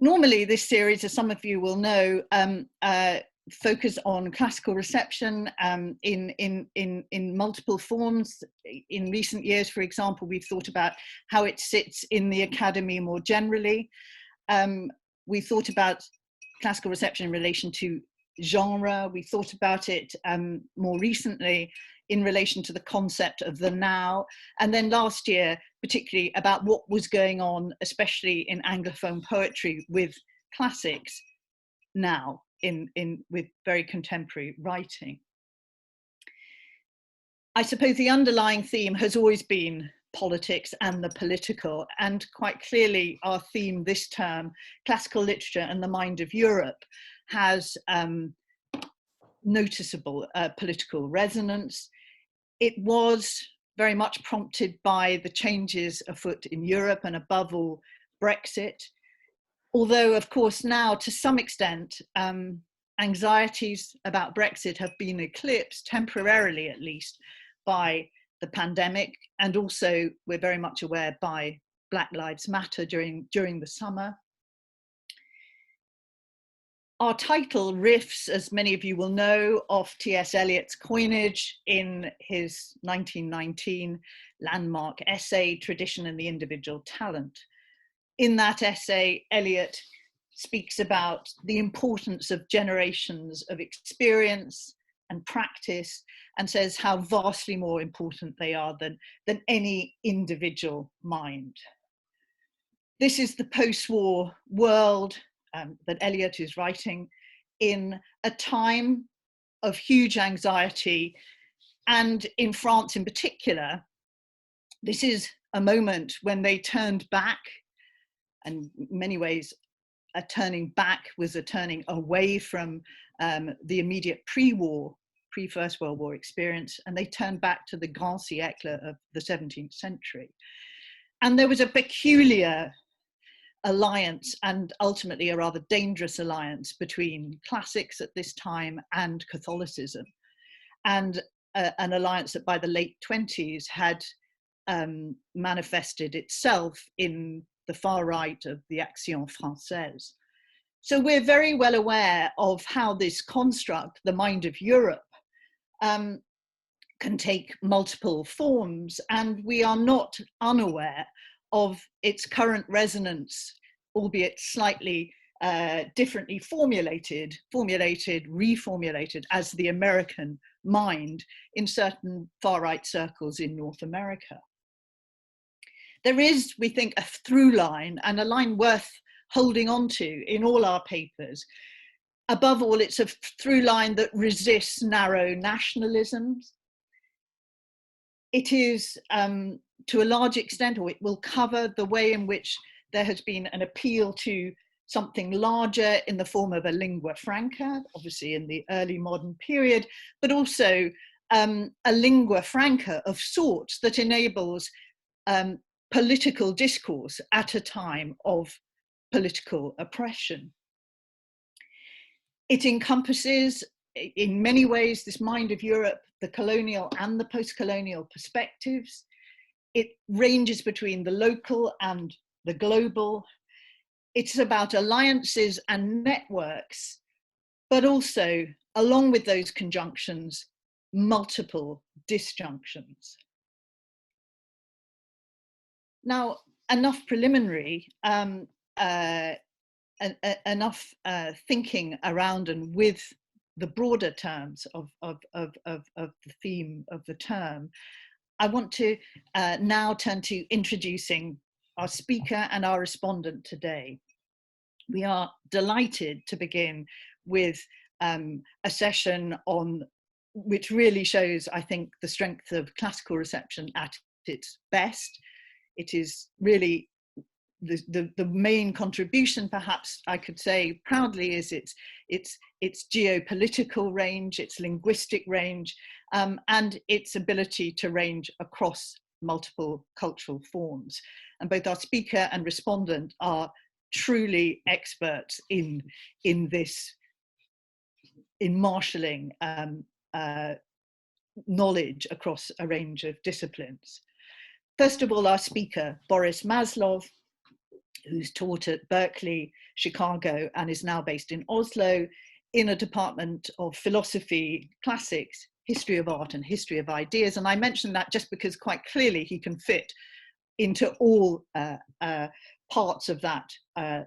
Normally, this series, as some of you will know, focus on classical reception in multiple forms. In recent years, for example, we've thought about how it sits in the academy more generally. We thought about classical reception in relation to genre. We thought about it more recently in relation to the concept of the now. And then last year, particularly about what was going on, especially in Anglophone poetry with classics now with very contemporary writing. I suppose the underlying theme has always been politics and the political, and quite clearly our theme this term, classical literature and the mind of Europe, has noticeable political resonance. It was very much prompted by the changes afoot in Europe and above all Brexit. Although, of course, now to some extent, anxieties about Brexit have been eclipsed, temporarily at least, by the pandemic, and also we're very much aware by Black Lives Matter during the summer. Our title riffs, as many of you will know, off T.S. Eliot's coinage in his 1919 landmark essay, Tradition and the Individual Talent. In that essay, Eliot speaks about the importance of generations of experience and practice, and says how vastly more important they are than any individual mind. This is the post-war world that Eliot is writing in a time of huge anxiety, and in France in particular, this is a moment when they turned back, and in many ways a turning back was a turning away from the immediate pre-First World War experience, and they turned back to the grand siècle of the 17th century. And there was a peculiar alliance, and ultimately a rather dangerous alliance, between classics at this time and Catholicism, and an alliance that by the late 20s had manifested itself in the far right of the Action Française. So we're very well aware of how this construct, the mind of Europe, can take multiple forms, and we are not unaware of its current resonance, albeit slightly differently formulated, reformulated as the American mind in certain far-right circles in North America. There is, we think, a through line, and a line worth holding on to in all our papers. Above all, it's a through line that resists narrow nationalisms. It is, to a large extent, or it will cover the way in which there has been an appeal to something larger in the form of a lingua franca, obviously in the early modern period, but also a lingua franca of sorts that enables political discourse at a time of political oppression. It encompasses, in many ways, this mind of Europe, the colonial and the post-colonial perspectives. It ranges between the local and the global. It's about alliances and networks, but also, along with those conjunctions, multiple disjunctions. Now, enough preliminary, enough thinking around and with the broader terms of the theme of the term. I want to now turn to introducing our speaker and our respondent today. We are delighted to begin with a session on which really shows, I think, the strength of classical reception at its best. It is really the main contribution, perhaps I could say proudly, is its geopolitical range, its linguistic range, and its ability to range across multiple cultural forms. And both our speaker and respondent are truly experts in this, in marshalling knowledge across a range of disciplines. First of all, our speaker, Boris Maslov, who's taught at Berkeley, Chicago, and is now based in Oslo in a department of philosophy, classics, history of art, and history of ideas. And I mention that just because quite clearly he can fit into all parts of that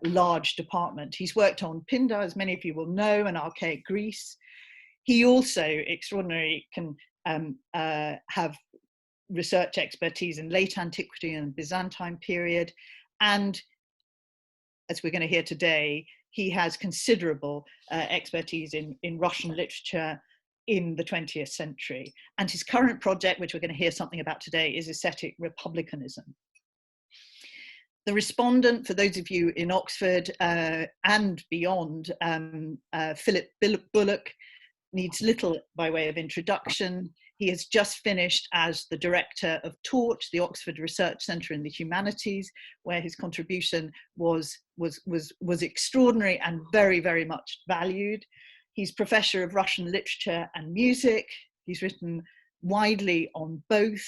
large department. He's worked on Pindar, as many of you will know, and archaic Greece. He also, extraordinarily, can have research expertise in late antiquity and Byzantine period. And as we're going to hear today, he has considerable expertise in Russian literature in the 20th century. And his current project, which we're going to hear something about today, is aesthetic republicanism. The Respondent, for those of you in Oxford and beyond, Philip Bullock, needs little by way of introduction. He has just finished as the director of Torch, the Oxford Research Centre in the Humanities, where his contribution was extraordinary and very, very much valued. He's professor of Russian literature and music. He's written widely on both.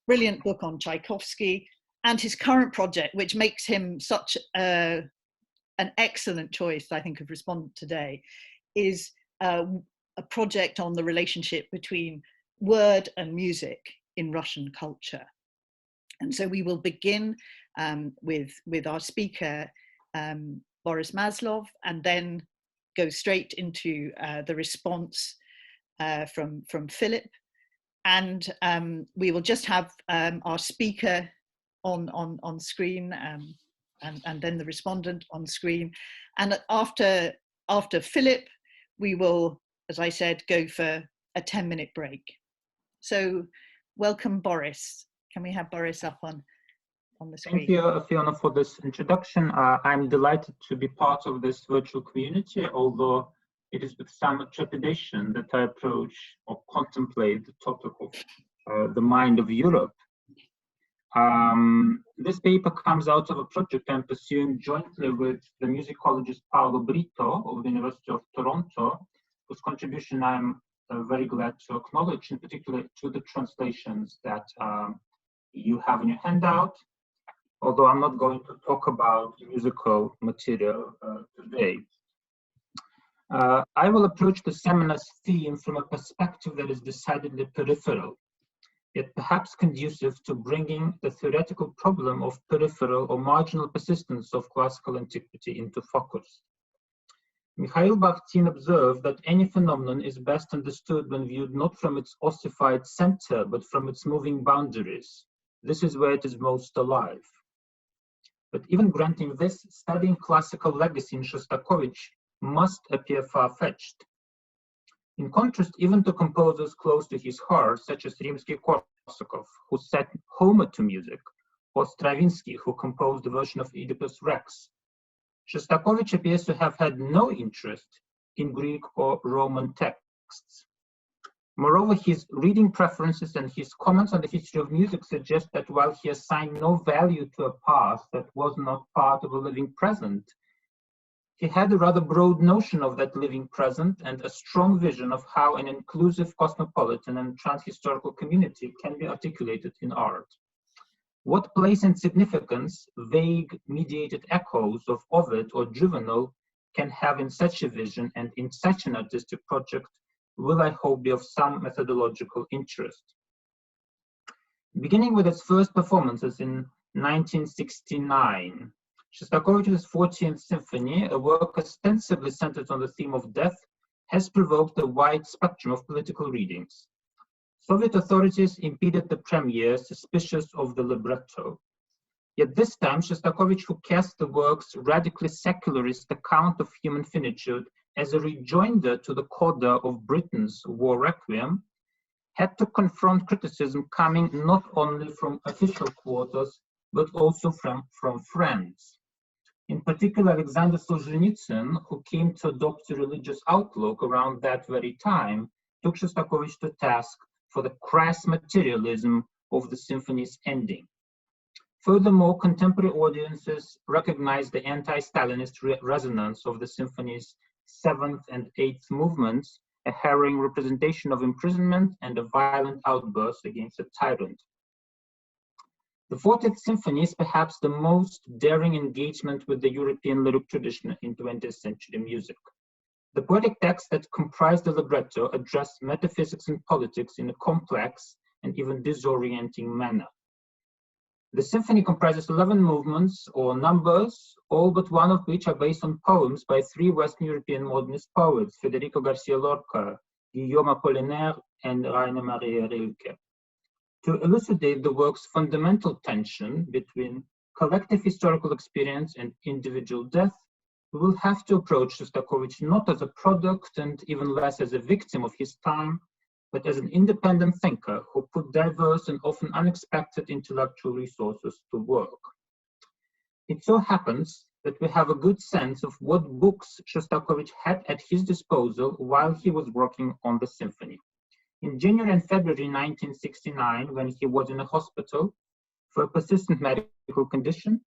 Brilliant book on Tchaikovsky. And his current project, which makes him such an excellent choice, I think, of Respondent today, is a project on the relationship between word and music in Russian culture. And so we will begin with our speaker, Boris Maslov, and then go straight into the response from Philip. And we will just have our speaker on screen and then the respondent on screen. And after Philip, we will, as I said, go for a 10-minute break. So welcome, Boris. Can we have Boris up on the screen? Thank you, Fiona, for this introduction. I'm delighted to be part of this virtual community, although it is with some trepidation that I approach or contemplate the topic of the mind of Europe. This paper comes out of a project I'm pursuing jointly with the musicologist Paolo Brito of the University of Toronto, whose contribution I'm very glad to acknowledge, in particular to the translations that you have in your handout, although I'm not going to talk about musical material today. I will approach the seminar's theme from a perspective that is decidedly peripheral, yet perhaps conducive to bringing the theoretical problem of peripheral or marginal persistence of classical antiquity into focus. Mikhail Bakhtin observed that any phenomenon is best understood when viewed not from its ossified center, but from its moving boundaries. This is where it is most alive. But even granting this, studying classical legacy in Shostakovich must appear far-fetched. In contrast, even to composers close to his heart, such as Rimsky-Korsakov, who set Homer to music, or Stravinsky, who composed the version of Oedipus Rex, Shostakovich appears to have had no interest in Greek or Roman texts. Moreover, his reading preferences and his comments on the history of music suggest that while he assigned no value to a past that was not part of a living present, he had a rather broad notion of that living present and a strong vision of how an inclusive cosmopolitan and transhistorical community can be articulated in art. What place and significance vague mediated echoes of Ovid or Juvenal can have in such a vision and in such an artistic project will, I hope, be of some methodological interest. Beginning with its first performances in 1969, Shostakovich's 14th Symphony, a work ostensibly centered on the theme of death, has provoked a wide spectrum of political readings. Soviet authorities impeded the premiere, suspicious of the libretto. Yet this time, Shostakovich, who cast the work's radically secularist account of human finitude as a rejoinder to the coda of Britain's War Requiem, had to confront criticism coming not only from official quarters, but also from friends. In particular, Alexander Solzhenitsyn, who came to adopt a religious outlook around that very time, took Shostakovich to task for the crass materialism of the symphony's ending. Furthermore, contemporary audiences recognized the anti-Stalinist resonance of the symphony's 7th and 8th movements, a harrowing representation of imprisonment and a violent outburst against a tyrant. The 14th Symphony is perhaps the most daring engagement with the European lyric tradition in 20th century music. The poetic texts that comprise the libretto address metaphysics and politics in a complex and even disorienting manner. The symphony comprises 11 movements or numbers, all but one of which are based on poems by three Western European modernist poets, Federico Garcia Lorca, Guillaume Apollinaire, and Rainer Maria Rilke. To elucidate the work's fundamental tension between collective historical experience and individual death, we will have to approach Shostakovich not as a product and even less as a victim of his time, but as an independent thinker who put diverse and often unexpected intellectual resources to work. It so happens that we have a good sense of what books Shostakovich had at his disposal while he was working on the symphony. In January and February 1969, when he was in a hospital for a persistent medical condition,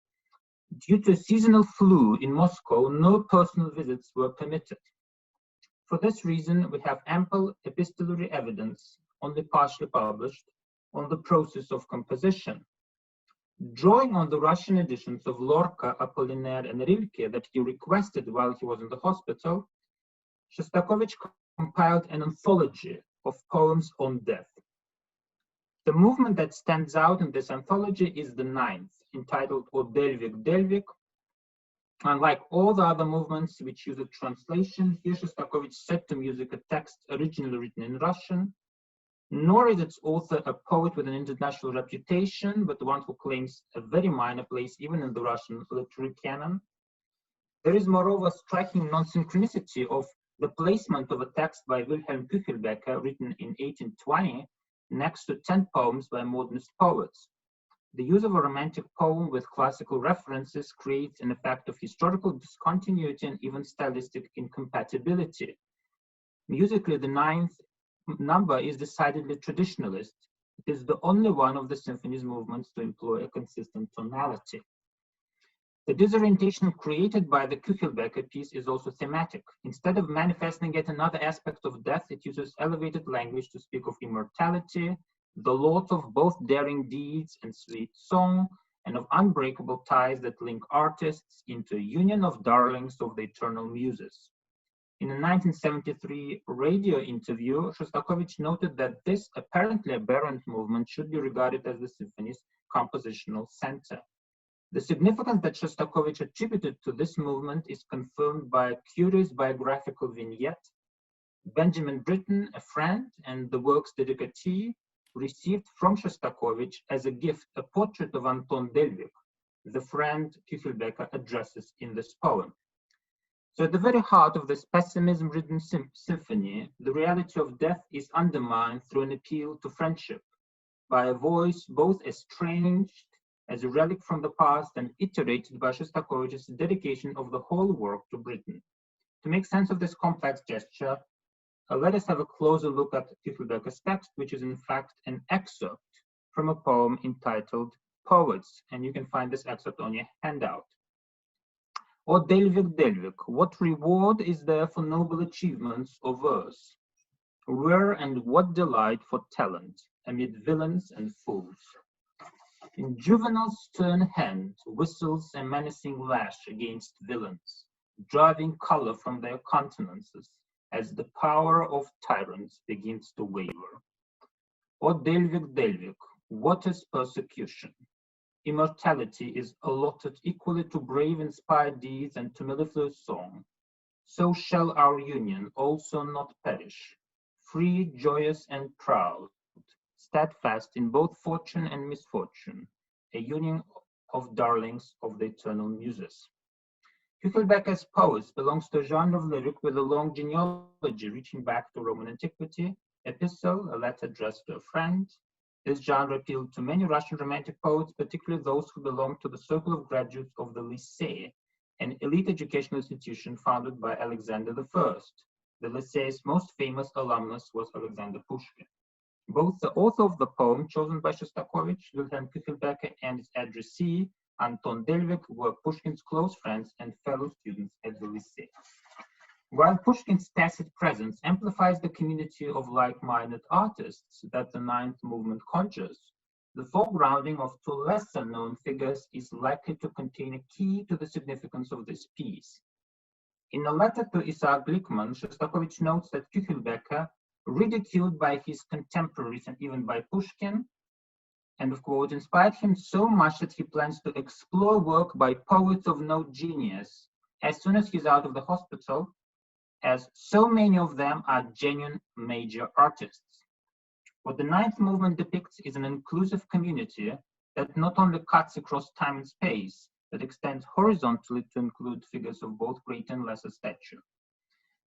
due to a seasonal flu in Moscow, no personal visits were permitted. For this reason, we have ample epistolary evidence, only partially published, on the process of composition. Drawing on the Russian editions of Lorca, Apollinaire, and Rilke that he requested while he was in the hospital, Shostakovich compiled an anthology of poems on death. The movement that stands out in this anthology is the ninth, entitled O Delvik Delvik. Unlike all the other movements which use a translation, here Shostakovich set to music a text originally written in Russian, nor is its author a poet with an international reputation, but one who claims a very minor place even in the Russian literary canon. There is moreover striking non-synchronicity of the placement of a text by Wilhelm Küchelbecker written in 1820 next to 10 poems by modernist poets. The use of a romantic poem with classical references creates an effect of historical discontinuity and even stylistic incompatibility. Musically, the ninth number is decidedly traditionalist. It is the only one of the symphony's movements to employ a consistent tonality. The disorientation created by the Küchelbecker piece is also thematic. Instead of manifesting yet another aspect of death, it uses elevated language to speak of immortality, the lot of both daring deeds and sweet song, and of unbreakable ties that link artists into a union of darlings of the eternal muses. In a 1973 radio interview, Shostakovich noted that this apparently aberrant movement should be regarded as the symphony's compositional center. The significance that Shostakovich attributed to this movement is confirmed by a curious biographical vignette. Benjamin Britten, a friend and the work's dedicatee, received from Shostakovich as a gift a portrait of Anton Delvik, the friend Küchelbecker addresses in this poem. So at the very heart of this pessimism-ridden symphony, the reality of death is undermined through an appeal to friendship, by a voice both estranged as a relic from the past and iterated by Shostakovich's dedication of the whole work to Britain. To make sense of this complex gesture, let us have a closer look at Küchelbecker's text, which is in fact an excerpt from a poem entitled Poets, and you can find this excerpt on your handout. O Delvik Delvik, what reward is there for noble achievements of verse? Where and what delight for talent amid villains and fools? In Juvenal's stern hand whistles a menacing lash against villains, driving color from their countenances as the power of tyrants begins to waver. O Delvik Delvik, what is persecution? Immortality is allotted equally to brave inspired deeds and to mellifluous song. So shall our union also not perish, free, joyous, and proud, steadfast in both fortune and misfortune, a union of darlings of the eternal muses. Küchelbecker's poets belongs to a genre of lyric with a long genealogy reaching back to Roman antiquity, epistle, a letter addressed to a friend. This genre appealed to many Russian Romantic poets, particularly those who belonged to the circle of graduates of the Lycée, an elite educational institution founded by Alexander I. The Lycée's most famous alumnus was Alexander Pushkin. Both the author of the poem chosen by Shostakovich, Wilhelm Küchelbecker, and its addressee, Anton Delvik, were Pushkin's close friends and fellow students at the Lycée. While Pushkin's tacit presence amplifies the community of like-minded artists that the ninth movement conjures, The foregrounding of two lesser-known figures is likely to contain a key to the significance of this piece. In a letter to Isaac Glickman, Shostakovich notes that Küchelbecker, ridiculed by his contemporaries and even by Pushkin, end of quote, inspired him so much that he plans to explore work by poets of no genius as soon as he's out of the hospital, as so many of them are genuine major artists. What the ninth movement depicts is an inclusive community that not only cuts across time and space, but extends horizontally to include figures of both great and lesser stature.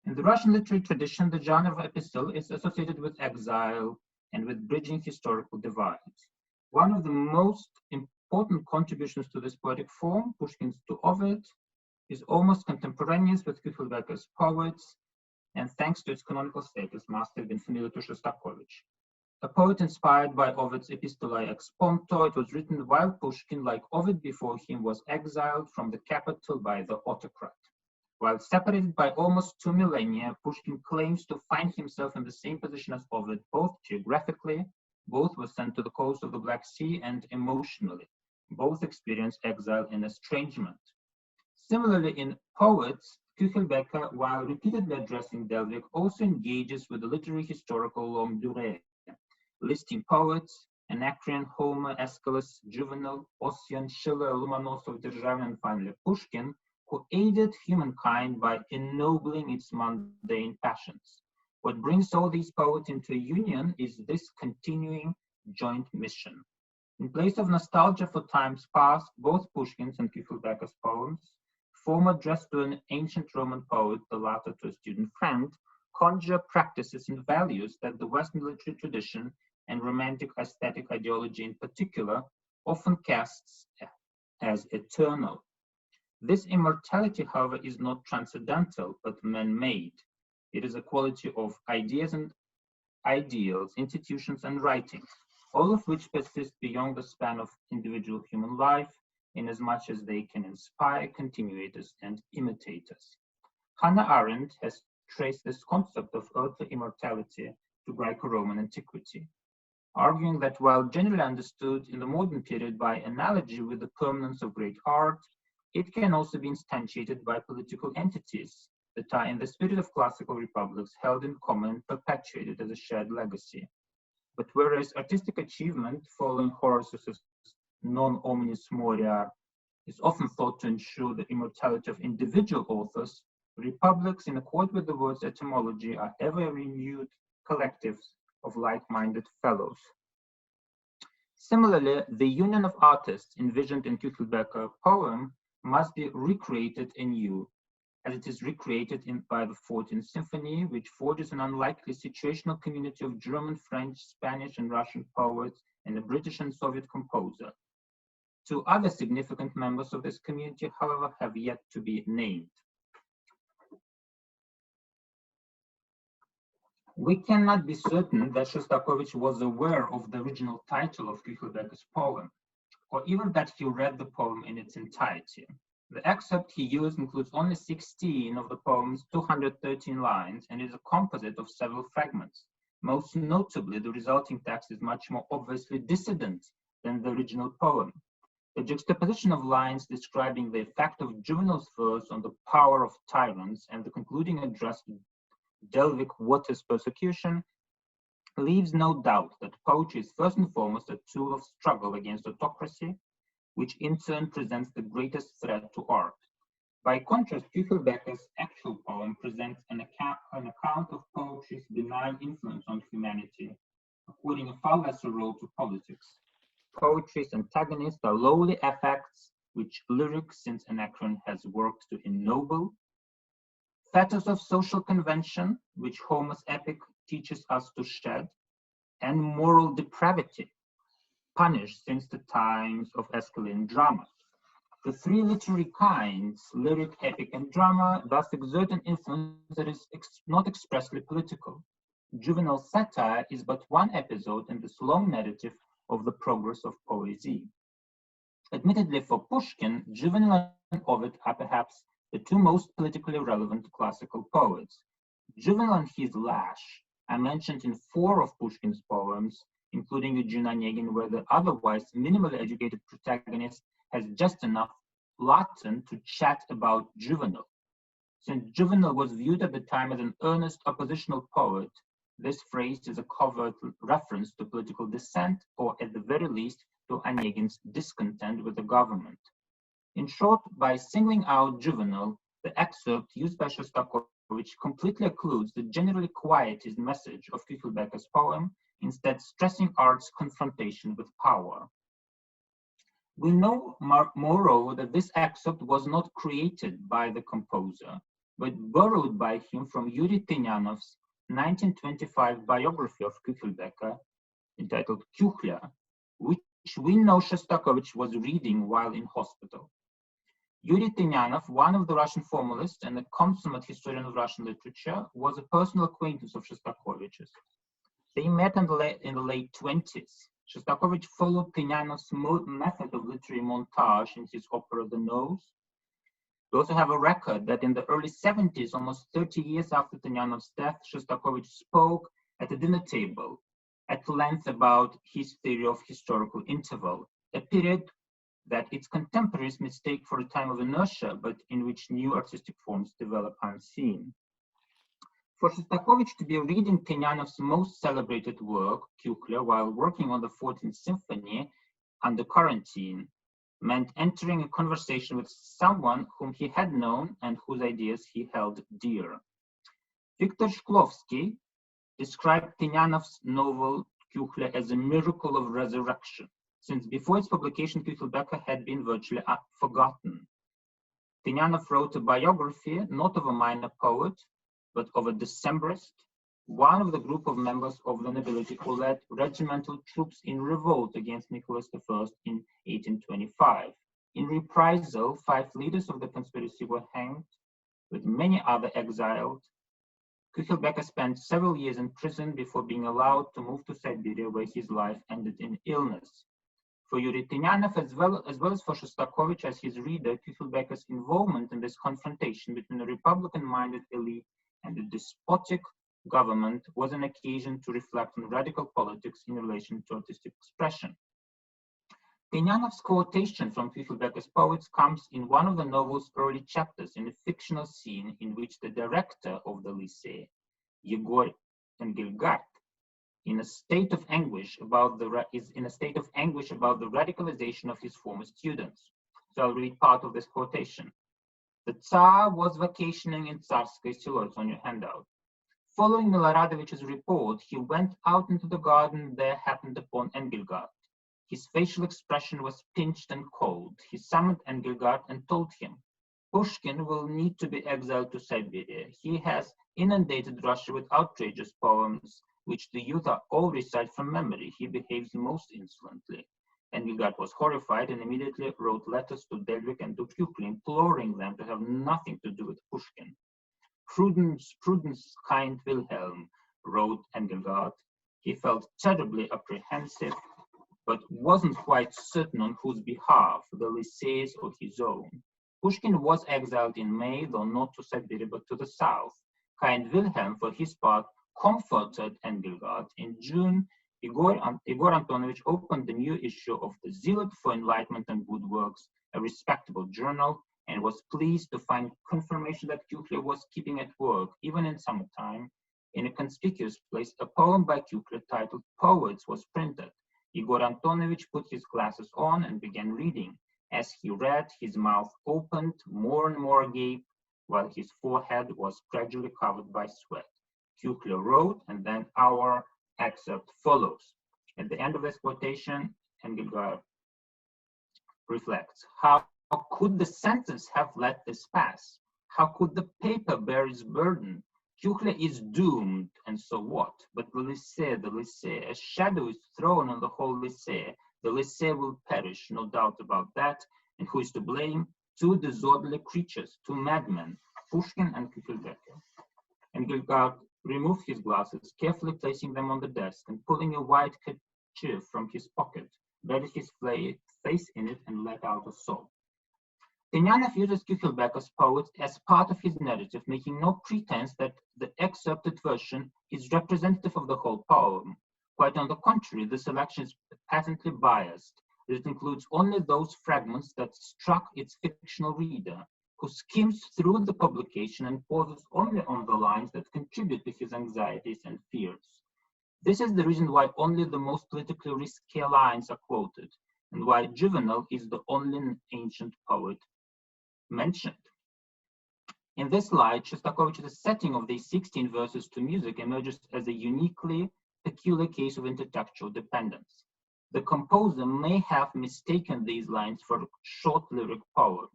In the Russian literary tradition, the genre of epistle is associated with exile and with bridging historical divides. One of the most important contributions to this poetic form, Pushkin's To Ovid, is almost contemporaneous with Küchelbecker's poets, and thanks to its canonical status, must have been familiar to Shostakovich. A poet inspired by Ovid's Epistolae ex Ponto, it was written while Pushkin, like Ovid before him, was exiled from the capital by the autocrat. While separated by almost 2 millennia, Pushkin claims to find himself in the same position as Ovid, both geographically, both were sent to the coast of the Black Sea, and emotionally, both experienced exile and estrangement. Similarly, in Poets, Küchelbecker, while repeatedly addressing Delvig, also engages with the literary historical longue durée, listing poets, Anacreon, Homer, Aeschylus, Juvenal, Ossian, Schiller, Lomonosov, Державин, and finally Pushkin, who aided humankind by ennobling its mundane passions. What brings all these poets into a union is this continuing joint mission. In place of nostalgia for times past, both Pushkin's and Küchelbecker's poems, former addressed to an ancient Roman poet, the latter to a student friend, conjure practices and values that the Western literary tradition and romantic aesthetic ideology in particular often casts as eternal. This immortality, however, is not transcendental, but man-made. It is a quality of ideas and ideals, institutions and writings, all of which persist beyond the span of individual human life, inasmuch as they can inspire continuators and imitators. Hannah Arendt has traced this concept of earthly immortality to Greco-Roman antiquity, arguing that while generally understood in the modern period by analogy with the permanence of great art, it can also be instantiated by political entities that are in the spirit of classical republics held in common, perpetuated as a shared legacy. But whereas artistic achievement, following Horace's non omnis moria, is often thought to ensure the immortality of individual authors, republics, in accord with the word's etymology, are ever renewed collectives of like-minded fellows. Similarly, the union of artists envisioned in Küchelbecker's poem must be recreated anew, as it is recreated by the 14th Symphony, which forges an unlikely situational community of German, French, Spanish, and Russian poets and a British and Soviet composer. Two other significant members of this community, however, have yet to be named. We cannot be certain that Shostakovich was aware of the original title of Küchelbecker's poem, or even that he read the poem in its entirety. The excerpt he used includes only 16 of the poem's 213 lines and is a composite of several fragments. Most notably, the resulting text is much more obviously dissident than the original poem. The juxtaposition of lines describing the effect of Juvenal's verse on the power of tyrants and the concluding address to Delvig Water's persecution leaves no doubt that poetry is first and foremost a tool of struggle against autocracy, which in turn presents the greatest threat to art. By contrast, Küchelbecker's actual poem presents an account of poetry's benign influence on humanity, according a far lesser role to politics. Poetry's antagonists are lowly affects, which lyric, since Anacreon has worked to ennoble, fetters of social convention, which Homer's epic teaches us to shed, and moral depravity, punished since the times of Aeschylean drama. The three literary kinds, lyric, epic, and drama, thus exert an influence that is not expressly political. Juvenal satire is but one episode in this long narrative of the progress of poesy. Admittedly, for Pushkin, Juvenal and Ovid are perhaps the two most politically relevant classical poets. Juvenal and his Lash are mentioned in 4 of Pushkin's poems, including Eugene Onegin, where the otherwise minimally educated protagonist has just enough Latin to chat about Juvenal. Since Juvenal was viewed at the time as an earnest oppositional poet, this phrase is a covert reference to political dissent, or at the very least, to Onegin's discontent with the government. In short, by singling out Juvenal, the excerpt used by Shostakovich completely occludes the generally quietist message of Küchelbecker's poem, instead stressing art's confrontation with power. We know, moreover, that this excerpt was not created by the composer, but borrowed by him from Yuri Tynyanov's 1925 biography of Küchelbecker, entitled Küchler, which we know Shostakovich was reading while in hospital. Yuri Tynyanov, one of the Russian formalists and a consummate historian of Russian literature, was a personal acquaintance of Shostakovich's. They met in the late 20s. Shostakovich followed Tynyanov's method of literary montage in his opera The Nose. We also have a record that in the early 70s, almost 30 years after Tynyanov's death, Shostakovich spoke at a dinner table at length about his theory of historical interval, a period that its contemporaries mistake for a time of inertia, but in which new artistic forms develop unseen. For Shostakovich to be reading Tynyanov's most celebrated work, Küchler, while working on the 14th Symphony under quarantine, meant entering a conversation with someone whom he had known and whose ideas he held dear. Viktor Shklovsky described Tynyanov's novel Küchler as a miracle of resurrection, since before its publication, Küchelbecker had been virtually forgotten. Tynyanov wrote a biography, not of a minor poet, but of a Decembrist, one of the group of members of the nobility who led regimental troops in revolt against Nicholas I in 1825. In reprisal, 5 leaders of the conspiracy were hanged, with many other exiled. Küchelbecker spent several years in prison before being allowed to move to Siberia, where his life ended in illness. For Yuri Tynyanov, as well as for Shostakovich as his reader, Küchelbecker's involvement in this confrontation between a Republican-minded elite and a despotic government was an occasion to reflect on radical politics in relation to artistic expression. Tynyanov's quotation from Küchelbecker's poets comes in one of the novel's early chapters, in a fictional scene in which the director of the lycée, Yegor Engelgart, is in a state of anguish about the radicalization of his former students. So I'll read part of this quotation. The Tsar was vacationing in Tsarskoye Selo, it's on your handout. Following Miloradovich's report, he went out into the garden and there happened upon Engelgart. His facial expression was pinched and cold. He summoned Engelgart and told him, Pushkin will need to be exiled to Siberia. He has inundated Russia with outrageous poems, which the youth are all recite from memory. He behaves most insolently. Engelgart was horrified and immediately wrote letters to Delvig and to Küchler, imploring them to have nothing to do with Pushkin. Prudence, kind Wilhelm, wrote Engelgart. He felt terribly apprehensive, but wasn't quite certain on whose behalf, the Lycée's or his own. Pushkin was exiled in May, though not to Siberia, but to the south. Kind Wilhelm, for his part, comforted Engelgart. In June, Igor Antonovich opened the new issue of the Zealot for Enlightenment and Good Works, a respectable journal, and was pleased to find confirmation that Küchler was keeping at work, even in summertime. In a conspicuous place, a poem by Küchler titled Poets was printed. Igor Antonovich put his glasses on and began reading. As he read, his mouth opened more and more agape, while his forehead was gradually covered by sweat. Küchler wrote, and then our excerpt follows. At the end of this quotation, Engelgart reflects, how could the sentence have let this pass? How could the paper bear its burden? Küchler is doomed, and so what? But the Lycée, a shadow is thrown on the whole Lycée. The Lycée will perish, no doubt about that. And who is to blame? 2 disorderly creatures, 2 madmen, Pushkin and Küchelbecker. Engelgart removed his glasses, carefully placing them on the desk, and pulling a white kerchief from his pocket, buried his face in it and let out a sob. Tynyanov uses Küchelbecker's poet as part of his narrative, making no pretense that the excerpted version is representative of the whole poem. Quite on the contrary, this selection is patently biased. It includes only those fragments that struck its fictional reader, who skims through the publication and pauses only on the lines that contribute to his anxieties and fears. This is the reason why only the most politically risky lines are quoted, and why Juvenal is the only ancient poet mentioned. In this light, Shostakovich's setting of these 16 verses to music emerges as a uniquely peculiar case of intertextual dependence. The composer may have mistaken these lines for short lyric poem.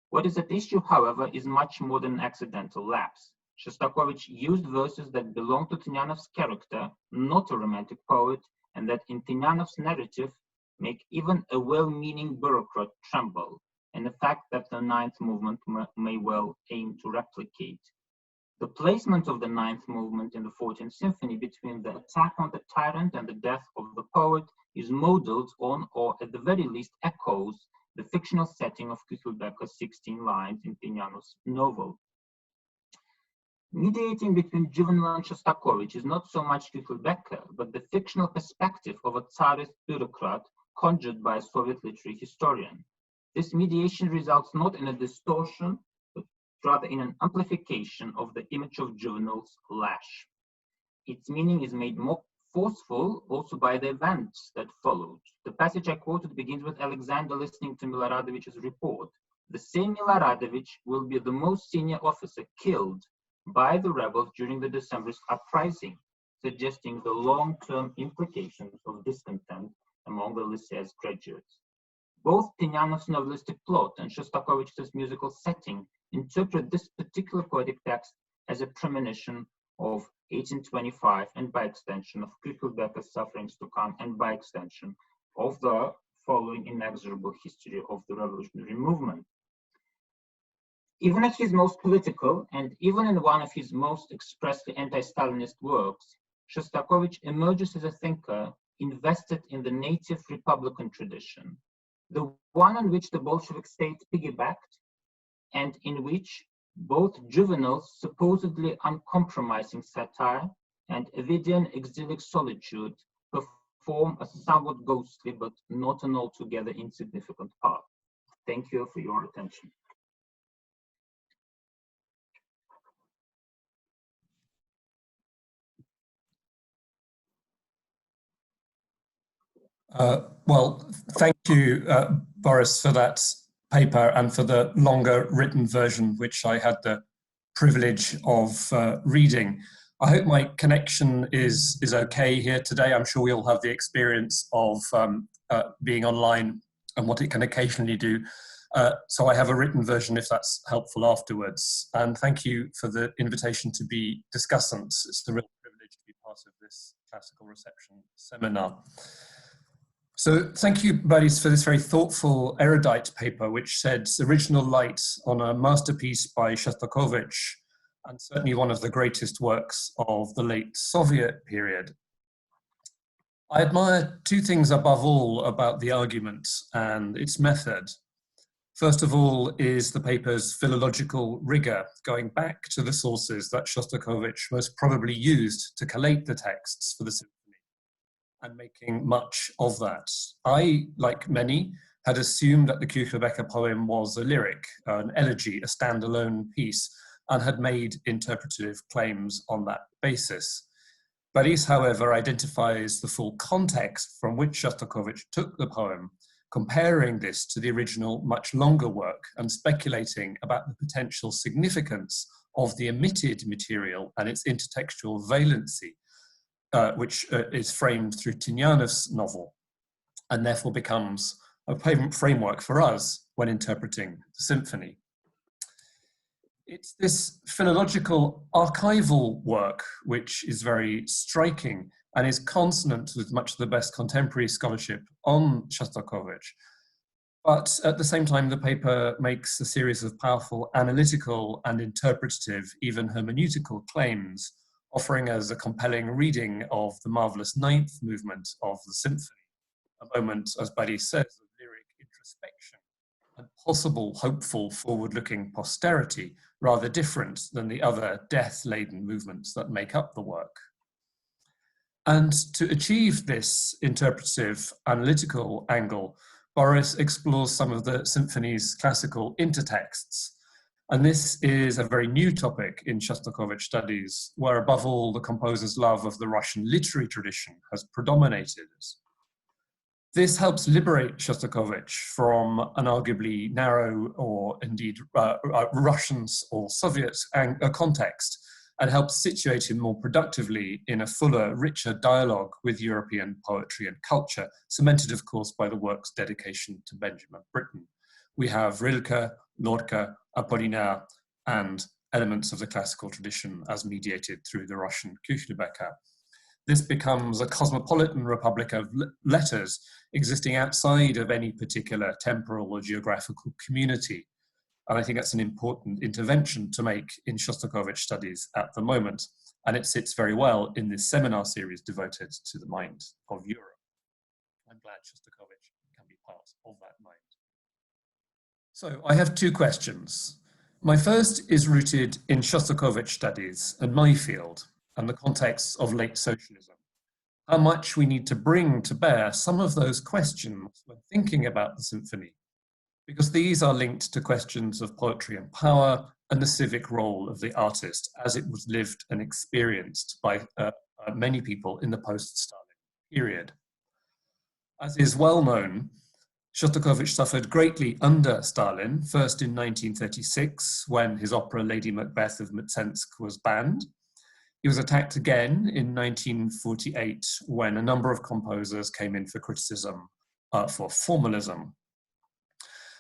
What is at issue, however, is much more than an accidental lapse. Shostakovich used verses that belong to Tynyanov's character, not a romantic poet, and that in Tynyanov's narrative make even a well-meaning bureaucrat tremble, and the fact that the ninth movement may well aim to replicate. The placement of the ninth movement in the 14th Symphony between the attack on the tyrant and the death of the poet is modeled on, or at the very least echoes, the fictional setting of Küchelbecker's 16 lines in Tynyanov's novel. Mediating between Juvenal and Shostakovich is not so much Küchelbecker, but the fictional perspective of a Tsarist bureaucrat conjured by a Soviet literary historian. This mediation results not in a distortion, but rather in an amplification of the image of Juvenal's Lash. Its meaning is made more forceful also by the events that followed. The passage I quoted begins with Alexander listening to Miloradovich's report. The same Miloradovich will be the most senior officer killed by the rebels during the Decembrist uprising, suggesting the long-term implications of discontent among the Lycée's graduates. Both Tynyanov's novelistic plot and Shostakovich's musical setting interpret this particular poetic text as a premonition of 1825 and by extension of Küchelbecker's sufferings to come and by extension of the following inexorable history of the revolutionary movement. Even at his most political and even in one of his most expressly anti-Stalinist works, Shostakovich emerges as a thinker invested in the native Republican tradition, the one on which the Bolshevik state piggybacked and in which both Juvenal's supposedly uncompromising satire and Ovidian exilic solitude perform a somewhat ghostly but not an altogether insignificant part. Thank you for your attention. Well, thank you, Boris, for that paper and for the longer written version, which I had the privilege of reading. I hope my connection is okay here today. I'm sure we all have the experience of being online and what it can occasionally do. So I have a written version if that's helpful afterwards. And thank you for the invitation to be discussants. It's a real privilege to be part of this classical reception seminar. So thank you, Boris, for this very thoughtful, erudite paper, which sheds original light on a masterpiece by Shostakovich, and certainly one of the greatest works of the late Soviet period. I admire two things above all about the argument and its method. First of all is the paper's philological rigor, going back to the sources that Shostakovich most probably used to collate the texts for the symphony, and making much of that. I, like many, had assumed that the Küchelbecker poem was a lyric, an elegy, a standalone piece, and had made interpretative claims on that basis. Boris, however, identifies the full context from which Shostakovich took the poem, comparing this to the original much longer work and speculating about the potential significance of the omitted material and its intertextual valency, which is framed through Tynyanov's novel, and therefore becomes a framework for us when interpreting the symphony. It's this philological archival work which is very striking and is consonant with much of the best contemporary scholarship on Shostakovich. But at the same time, the paper makes a series of powerful analytical and interpretative, even hermeneutical claims, offering us a compelling reading of the marvelous ninth movement of the symphony, a moment, as Boris says, of lyric introspection and possible, hopeful, forward-looking posterity, rather different than the other death-laden movements that make up the work. And to achieve this interpretive analytical angle, Boris explores some of the symphony's classical intertexts. And this is a very new topic in Shostakovich studies, where above all, the composer's love of the Russian literary tradition has predominated. This helps liberate Shostakovich from an arguably narrow or indeed Russian or Soviet context, and helps situate him more productively in a fuller, richer dialogue with European poetry and culture, cemented, of course, by the work's dedication to Benjamin Britten. We have Rilke, Lorca, Apollinaire, and elements of the classical tradition as mediated through the Russian Küchlebäcker. This becomes a cosmopolitan republic of letters existing outside of any particular temporal or geographical community. And I think that's an important intervention to make in Shostakovich studies at the moment. And it sits very well in this seminar series devoted to the mind of Europe. I'm glad Shostakovich can be part of that mind. So I have two questions. My first is rooted in Shostakovich studies and my field and the context of late socialism. How much we need to bring to bear some of those questions when thinking about the symphony, because these are linked to questions of poetry and power and the civic role of the artist as it was lived and experienced by many people in the post-Stalin period. As is well known, Shostakovich suffered greatly under Stalin, first in 1936, when his opera Lady Macbeth of Mtsensk was banned. He was attacked again in 1948, when a number of composers came in for criticism for formalism.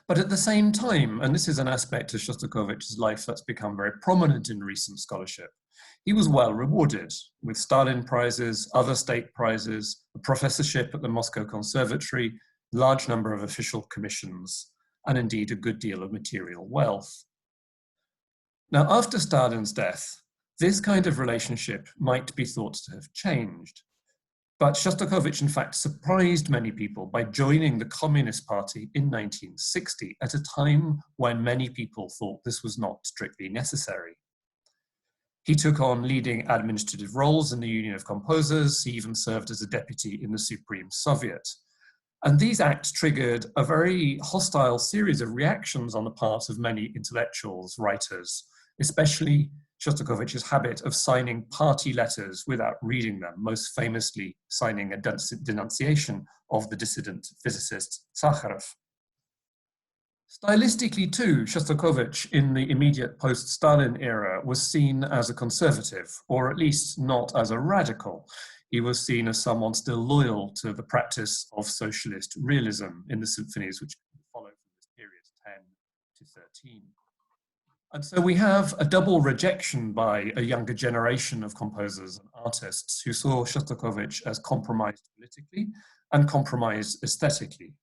But at the same time, and this is an aspect of Shostakovich's life that's become very prominent in recent scholarship, he was well rewarded with Stalin prizes, other state prizes, a professorship at the Moscow Conservatory, large number of official commissions, and indeed a good deal of material wealth. Now, after Stalin's death, this kind of relationship might be thought to have changed. But Shostakovich, in fact, surprised many people by joining the Communist Party in 1960, at a time when many people thought this was not strictly necessary. He took on leading administrative roles in the Union of Composers. He even served as a deputy in the Supreme Soviet. And these acts triggered a very hostile series of reactions on the part of many intellectuals, writers, especially Shostakovich's habit of signing party letters without reading them, most famously signing a denunciation of the dissident physicist Sakharov. Stylistically too, Shostakovich in the immediate post-Stalin era was seen as a conservative, or at least not as a radical. He was seen as someone still loyal to the practice of socialist realism in the symphonies which followed from this period 10 to 13. And so we have a double rejection by a younger generation of composers and artists who saw Shostakovich as compromised politically and compromised aesthetically.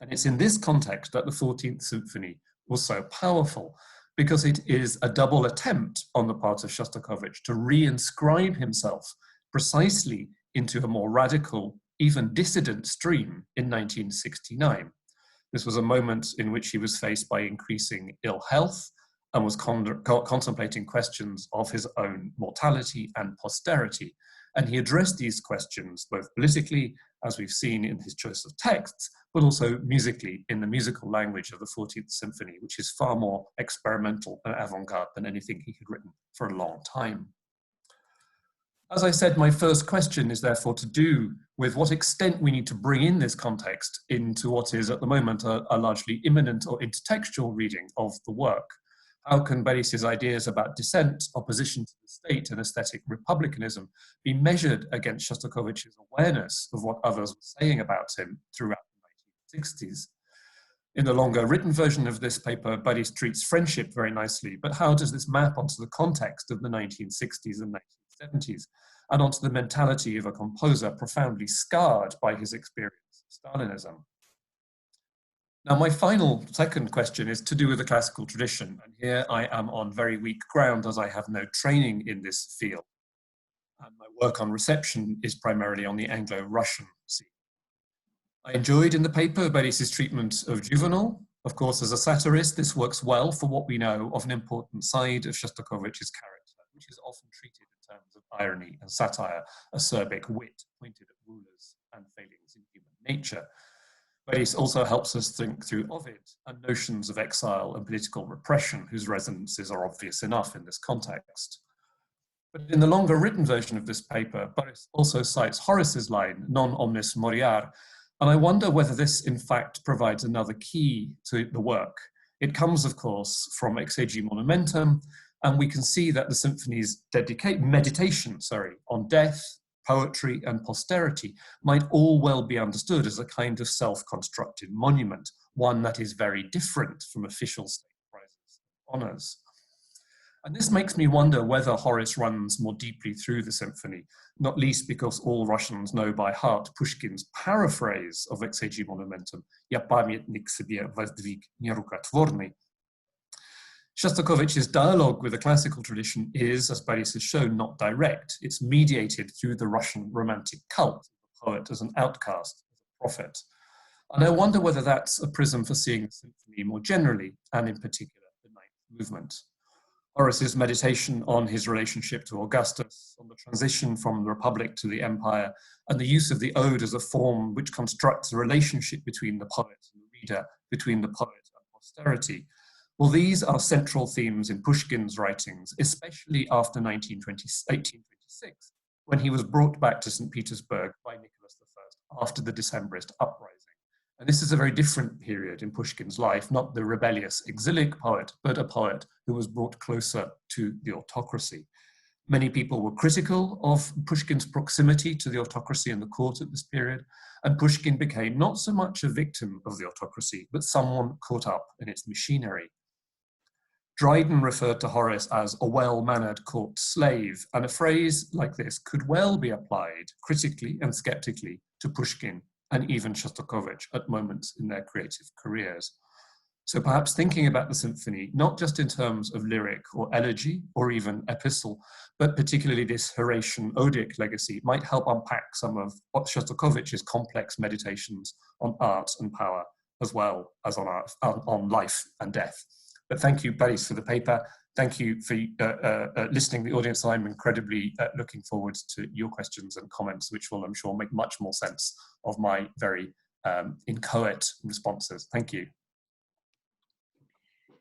And it's in this context that the 14th Symphony was so powerful, because it is a double attempt on the part of Shostakovich to reinscribe himself precisely into a more radical, even dissident stream in 1969. This was a moment in which he was faced by increasing ill health and was contemplating questions of his own mortality and posterity. And he addressed these questions both politically, as we've seen in his choice of texts, but also musically in the musical language of the 14th Symphony, which is far more experimental and avant-garde than anything he had written for a long time. As I said, my first question is therefore to do with what extent we need to bring in this context into what is at the moment a largely immanent or intertextual reading of the work. How can Boris's ideas about dissent, opposition to the state, and aesthetic republicanism be measured against Shostakovich's awareness of what others were saying about him throughout the 1960s? In the longer written version of this paper, Boris treats friendship very nicely, but how does this map onto the context of the 1960s and 1970s, and onto the mentality of a composer profoundly scarred by his experience of Stalinism? Now, my second question is to do with the classical tradition. And here I am on very weak ground as I have no training in this field. And my work on reception is primarily on the Anglo-Russian scene. I enjoyed in the paper Boris's treatment of Juvenal. Of course, as a satirist, this works well for what we know of an important side of Shostakovich's character, which is often treated in terms of irony and satire, acerbic wit, pointed at rulers and failings in human nature. But it also helps us think through Ovid and notions of exile and political repression, whose resonances are obvious enough in this context. But in the longer written version of this paper, Boris also cites Horace's line, non omnis moriar, and I wonder whether this, in fact, provides another key to the work. It comes, of course, from Exegi Monumentum, and we can see that the symphony's meditation on death, poetry, and posterity might all well be understood as a kind of self-constructed monument, one that is very different from official state prizes and honors. And this makes me wonder whether Horace runs more deeply through the symphony, not least because all Russians know by heart Pushkin's paraphrase of Exegi Monumentum, «Я памятник себе воздвиг нерукотворный». Shostakovich's dialogue with the classical tradition is, as Boris has shown, not direct. It's mediated through the Russian romantic cult, the poet as an outcast, as a prophet. And I wonder whether that's a prism for seeing the symphony more generally, and in particular, the ninth movement. Horace's meditation on his relationship to Augustus, on the transition from the Republic to the Empire, and the use of the ode as a form which constructs a relationship between the poet and the reader, between the poet and posterity. Well, these are central themes in Pushkin's writings, especially after 1826, when he was brought back to St. Petersburg by Nicholas I after the Decembrist uprising. And this is a very different period in Pushkin's life, not the rebellious exilic poet, but a poet who was brought closer to the autocracy. Many people were critical of Pushkin's proximity to the autocracy in the court at this period, and Pushkin became not so much a victim of the autocracy, but someone caught up in its machinery. Dryden referred to Horace as a well-mannered court slave, and a phrase like this could well be applied critically and skeptically to Pushkin and even Shostakovich at moments in their creative careers. So perhaps thinking about the symphony, not just in terms of lyric or elegy or even epistle, but particularly this Horatian odic legacy might help unpack some of Shostakovich's complex meditations on art and power, as well as on life and death. But thank you, Boris, for the paper. Thank you for listening to the audience. I'm incredibly looking forward to your questions and comments, which will, I'm sure, make much more sense of my very inchoate responses. Thank you.